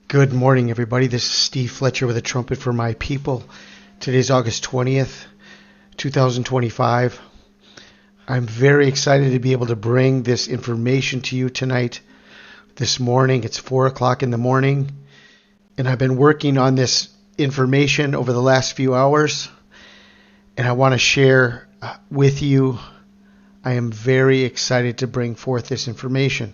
Good morning, everybody. This is Steve Fletcher with a trumpet for my people. Today's August 20th, 2025. I'm very excited to be able to bring this information to you tonight. This morning, it's 4 o'clock in the morning, and I've been working on this information over the last few hours, and I want to share with you. I am very excited to bring forth this information.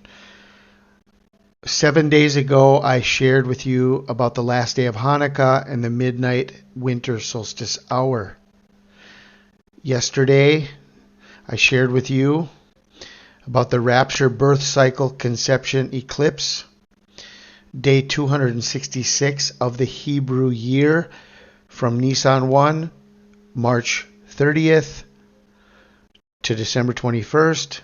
7 days ago, I shared with you about the last day of Hanukkah and the midnight winter solstice hour. Yesterday, I shared with you about the rapture birth cycle conception eclipse, day 266 of the Hebrew year from Nisan 1, March 30th to December 21st.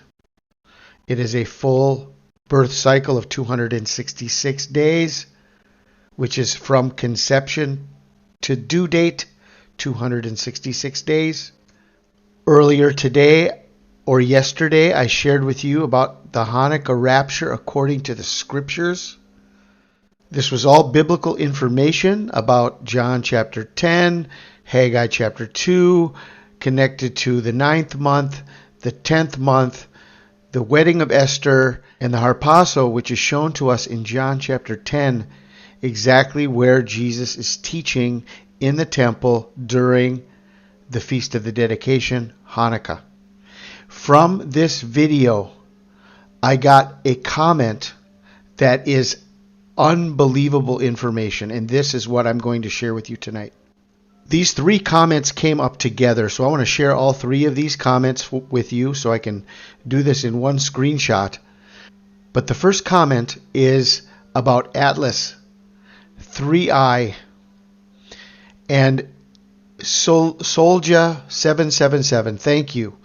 It is a full birth cycle of 266 days, which is from conception to due date, 266 days. Earlier today or yesterday, I shared with you about the Hanukkah rapture according to the scriptures. This was all biblical information about John chapter 10, Haggai chapter 2, connected to the 9th month, the 10th month, the wedding of Esther, and the harpazo, which is shown to us in John chapter 10, exactly where Jesus is teaching in the temple during the Feast of the Dedication, Hanukkah. From this video, I got a comment that is unbelievable information, and this is what I'm going to share with you tonight. These three comments came up together, so I want to share all three of these comments with you so I can do this in one screenshot. But the first comment is about Atlas, 3i, and Soldier 777. Thank you.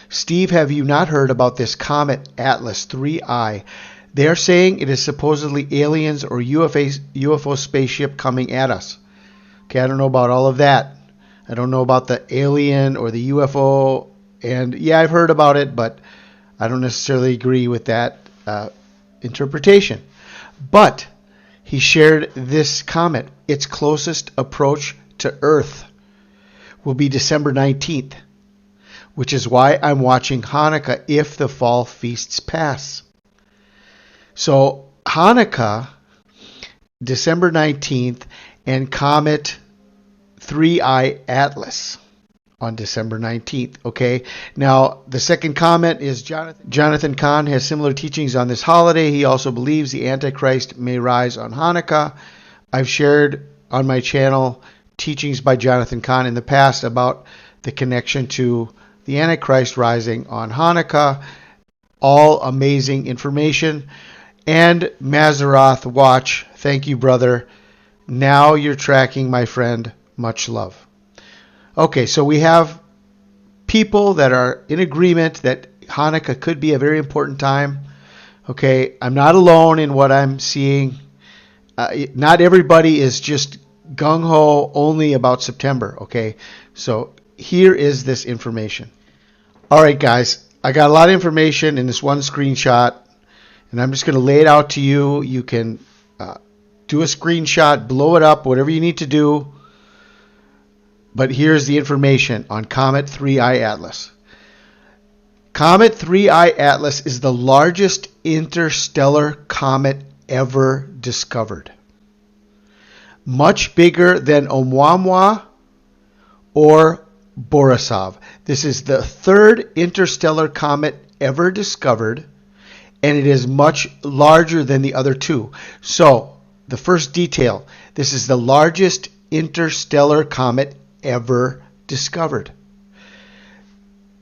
Steve, have you not heard about this Comet Atlas 3i? They are saying it is supposedly aliens or UFO spaceship coming at us. Okay, I don't know about all of that. I don't know about the alien or the UFO. And yeah, I've heard about it, but I don't necessarily agree with that interpretation. But he shared this comment. Its closest approach to Earth will be December 19th, which is why I'm watching Hanukkah if the fall feasts pass. So Hanukkah, December 19th, and Comet 3i Atlas on December 19th. Okay. Now, the second comment is Jonathan Kahn has similar teachings on this holiday. He also believes the Antichrist may rise on Hanukkah. I've shared on my channel teachings by Jonathan Kahn in the past about the connection to the Antichrist rising on Hanukkah. All amazing information. And Maseroth Watch, thank you, brother. Now you're tracking, my friend. Much love. Okay, so we have people that are in agreement that Hanukkah could be a very important time. Okay, I'm not alone in what I'm seeing. Not everybody is just gung-ho only about September. Okay, so here is this information. All right, guys, I got a lot of information in this one screenshot, and I'm just going to lay it out to you. You can do a screenshot, blow it up, whatever you need to do. But here's the information on Comet 3i Atlas. Comet 3i Atlas is the largest interstellar comet ever discovered. Much bigger than Oumuamua or Borisov. This is the third interstellar comet ever discovered, and it is much larger than the other two. So, the first detail, this is the largest interstellar comet ever discovered.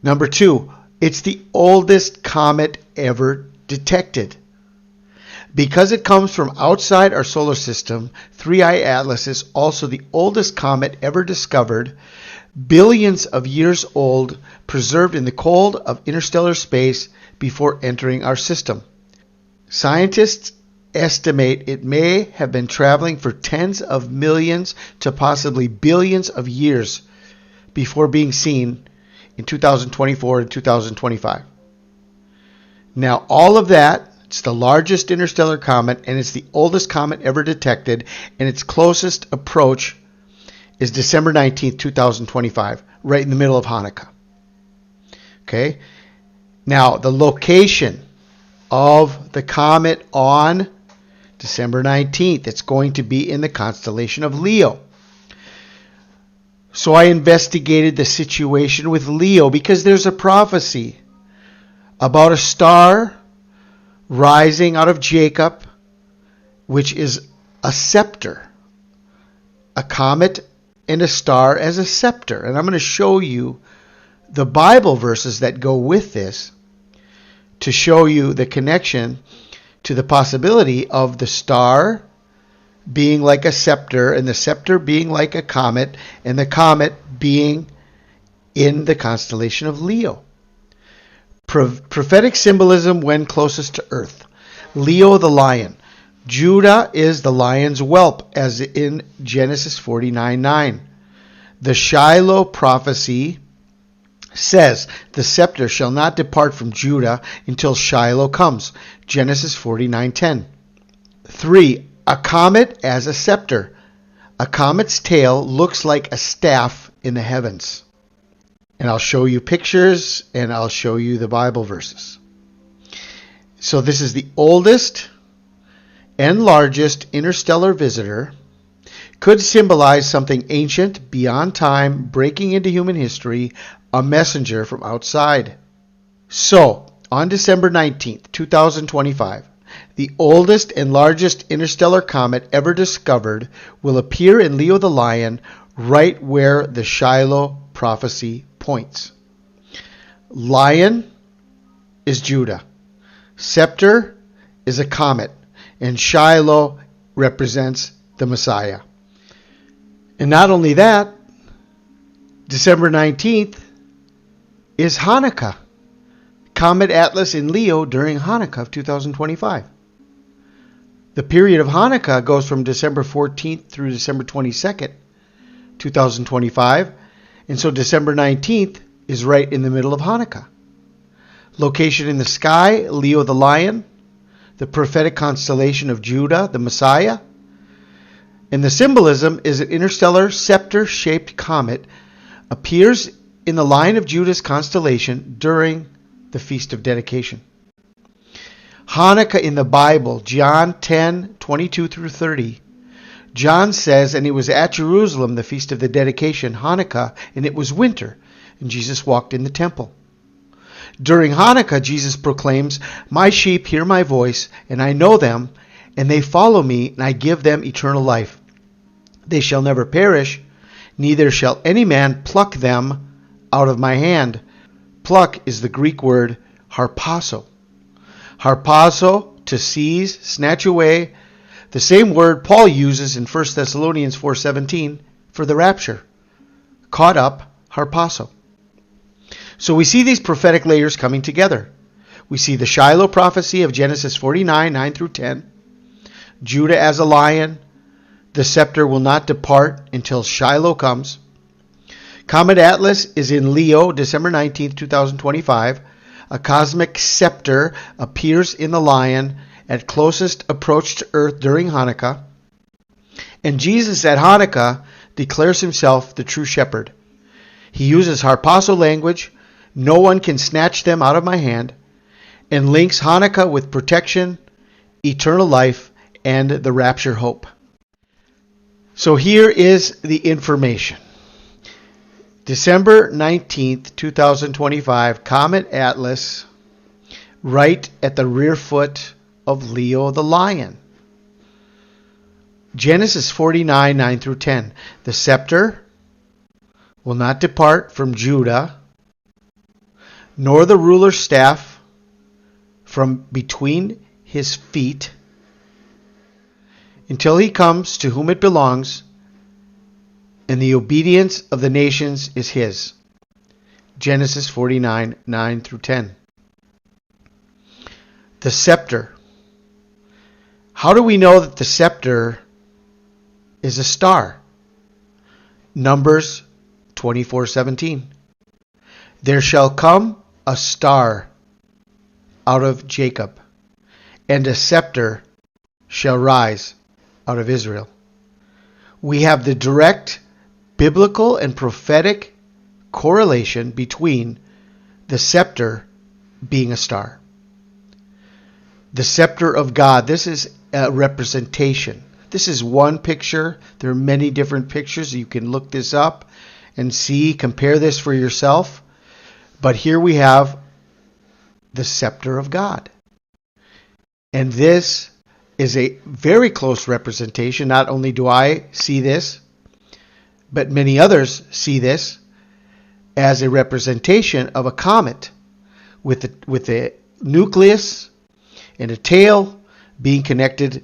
Number two, it's the oldest comet ever detected. Because it comes from outside our solar system, 3i Atlas is also the oldest comet ever discovered, billions of years old, preserved in the cold of interstellar space before entering our system. Scientists estimate it may have been traveling for tens of millions to possibly billions of years before being seen in 2024 and 2025. Now, all of that It's the largest interstellar comet, and it's the oldest comet ever detected, and its closest approach is December 19th, 2025, right in the middle of Hanukkah. Okay? Now, the location of the comet on December 19th, it's going to be in the constellation of Leo. So I investigated the situation with Leo because there's a prophecy about a star rising out of Jacob, which is a scepter. A comet and a star as a scepter. And I'm going to show you the Bible verses that go with this to show you the connection to the possibility of the star being like a scepter, and the scepter being like a comet, and the comet being in the constellation of Leo. Prophetic symbolism when closest to earth. Leo the lion. Judah is the lion's whelp, as in Genesis 49:9. The Shiloh prophecy says the scepter shall not depart from Judah until Shiloh comes. Genesis 49:10. 3. A comet as a scepter. A comet's tail looks like a staff in the heavens. And I'll show you pictures, and I'll show you the Bible verses. So this is the oldest and largest interstellar visitor. Could symbolize something ancient, beyond time, breaking into human history, a messenger from outside. So, on December 19th, 2025, the oldest and largest interstellar comet ever discovered will appear in Leo the Lion, right where the Shiloh prophecy points. Lion is Judah. Scepter is a comet. And Shiloh represents the Messiah. And not only that, December 19th is Hanukkah. Comet Atlas in Leo during Hanukkah of 2025. The period of Hanukkah goes from December 14th through December 22nd, 2025. And so December 19th is right in the middle of Hanukkah. Location in the sky, Leo the Lion. The prophetic constellation of Judah, the Messiah. And the symbolism is an interstellar scepter-shaped comet appears in the line of Judah's constellation during the Feast of Dedication. Hanukkah in the Bible, John 10:22 through 30. John says, and it was at Jerusalem, the Feast of the Dedication, Hanukkah, and it was winter, and Jesus walked in the temple. During Hanukkah, Jesus proclaims, "My sheep hear my voice, and I know them, and they follow me, and I give them eternal life. They shall never perish, neither shall any man pluck them out of my hand." Pluck is the Greek word harpazo. Harpazo, to seize, snatch away, the same word Paul uses in 1 Thessalonians 4:17 for the rapture. Caught up, harpazo. So we see these prophetic layers coming together. We see the Shiloh prophecy of Genesis 49:9 through 10. Judah as a lion. The scepter will not depart until Shiloh comes. Comet Atlas is in Leo, December 19th, 2025. A cosmic scepter appears in the lion at closest approach to earth during Hanukkah. And Jesus at Hanukkah declares himself the true shepherd. He uses harpazo language, "No one can snatch them out of my hand," and links Hanukkah with protection, eternal life, and the rapture hope. So here is the information. December 19th, 2025, Comet Atlas, right at the rear foot of Leo the Lion. Genesis 49:9 through 10. The scepter will not depart from Judah, nor the ruler's staff from between his feet, until he comes to whom it belongs, and the obedience of the nations is his. Genesis 49:9 through 10. The scepter. How do we know that the scepter is a star? Numbers 24:17. There shall come a star out of Jacob, and a scepter shall rise out of Israel. We have the direct biblical and prophetic correlation between the scepter being a star. The scepter of God, this is a representation. This is one picture. There are many different pictures. You can look this up and see, compare this for yourself. But here we have the scepter of God. And this is a very close representation. Not only do I see this, but many others see this as a representation of a comet with a nucleus and a tail being connected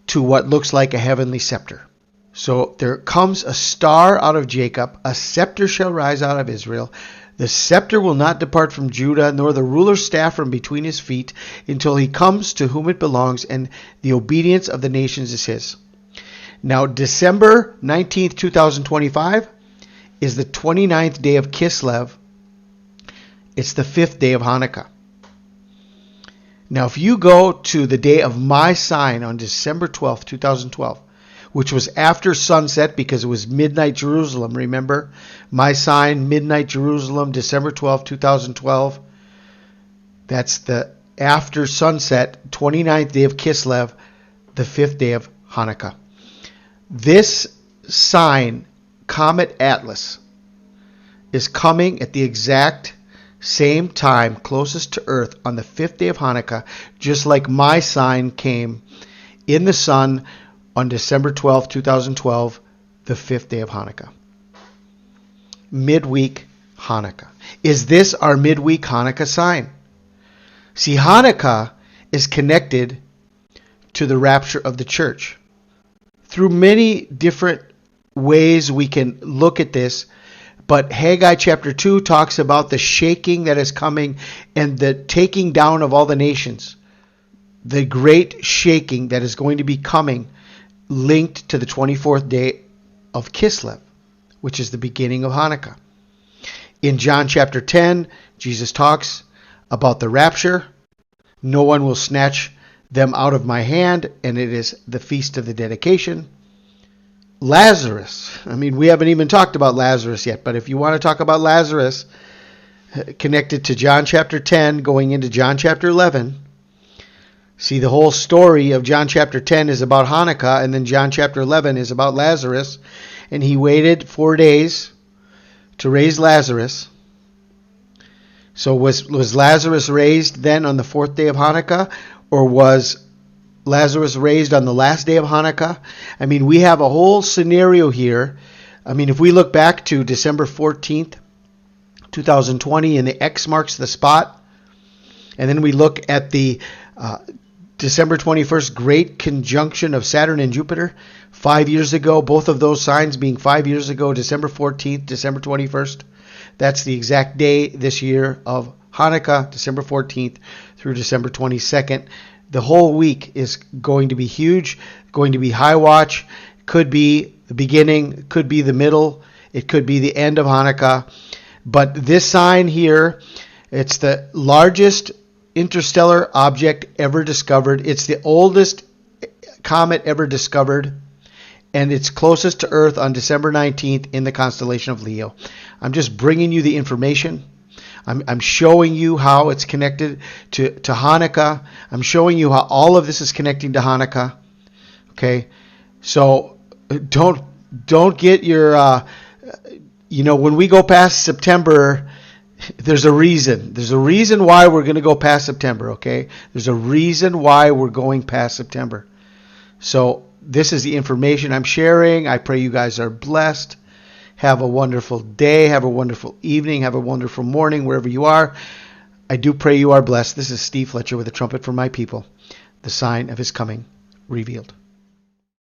to what looks like a heavenly scepter. So there comes a star out of Jacob, a scepter shall rise out of Israel. The scepter will not depart from Judah, nor the ruler's staff from between his feet, until he comes to whom it belongs, and the obedience of the nations is his. Now, December 19th, 2025 is the 29th day of Kislev. It's the 5th day of Hanukkah. Now, if you go to the day of my sign on December 12th, 2012, which was after sunset because it was midnight Jerusalem, remember? My sign, midnight Jerusalem, December 12th, 2012. That's the after sunset, 29th day of Kislev, the 5th day of Hanukkah. This sign, Comet Atlas, is coming at the exact same time, closest to Earth, on the 5th day of Hanukkah, just like my sign came in the sun on December 12th, 2012, the 5th day of Hanukkah. Midweek Hanukkah. Is this our midweek Hanukkah sign? See, Hanukkah is connected to the rapture of the church. Through many different ways we can look at this, but Haggai chapter 2 talks about the shaking that is coming and the taking down of all the nations. The great shaking that is going to be coming, linked to the 24th day of Kislev, which is the beginning of Hanukkah. In John chapter 10, Jesus talks about the rapture. No one will snatch them out of my hand, and it is the feast of the dedication. Lazarus. We haven't even talked about Lazarus yet, but if you want to talk about Lazarus, connected to John chapter 10, going into John chapter 11, see, the whole story of John chapter 10 is about Hanukkah, and then John chapter 11 is about Lazarus, and he waited 4 days to raise Lazarus. So was Lazarus raised then on the 4th day of Hanukkah, or was Lazarus raised on the last day of Hanukkah? We have a whole scenario here. If we look back to December 14th, 2020, and the X marks the spot, and then we look at the December 21st great conjunction of Saturn and Jupiter 5 years ago, both of those signs being 5 years ago, December 14th, December 21st. That's the exact day this year of Hanukkah, December 14th through December 22nd. The whole week is going to be huge, going to be high watch. Could be the beginning, could be the middle, it could be the end of Hanukkah. But this sign here, it's the largest interstellar object ever discovered. It's the oldest comet ever discovered, and it's closest to Earth on December 19th in the constellation of Leo. I'm just bringing you the information. I'm showing you how it's connected to Hanukkah. I'm showing you how all of this is connecting to Hanukkah. Okay, so don't get your when we go past September, there's a reason. There's a reason why we're going to go past September. Okay, there's a reason why we're going past September. So this is the information I'm sharing. I pray you guys are blessed. Have a wonderful day. Have a wonderful evening. Have a wonderful morning wherever you are. I do pray you are blessed. This is Steve Fletcher with a trumpet for my people, the sign of his coming revealed.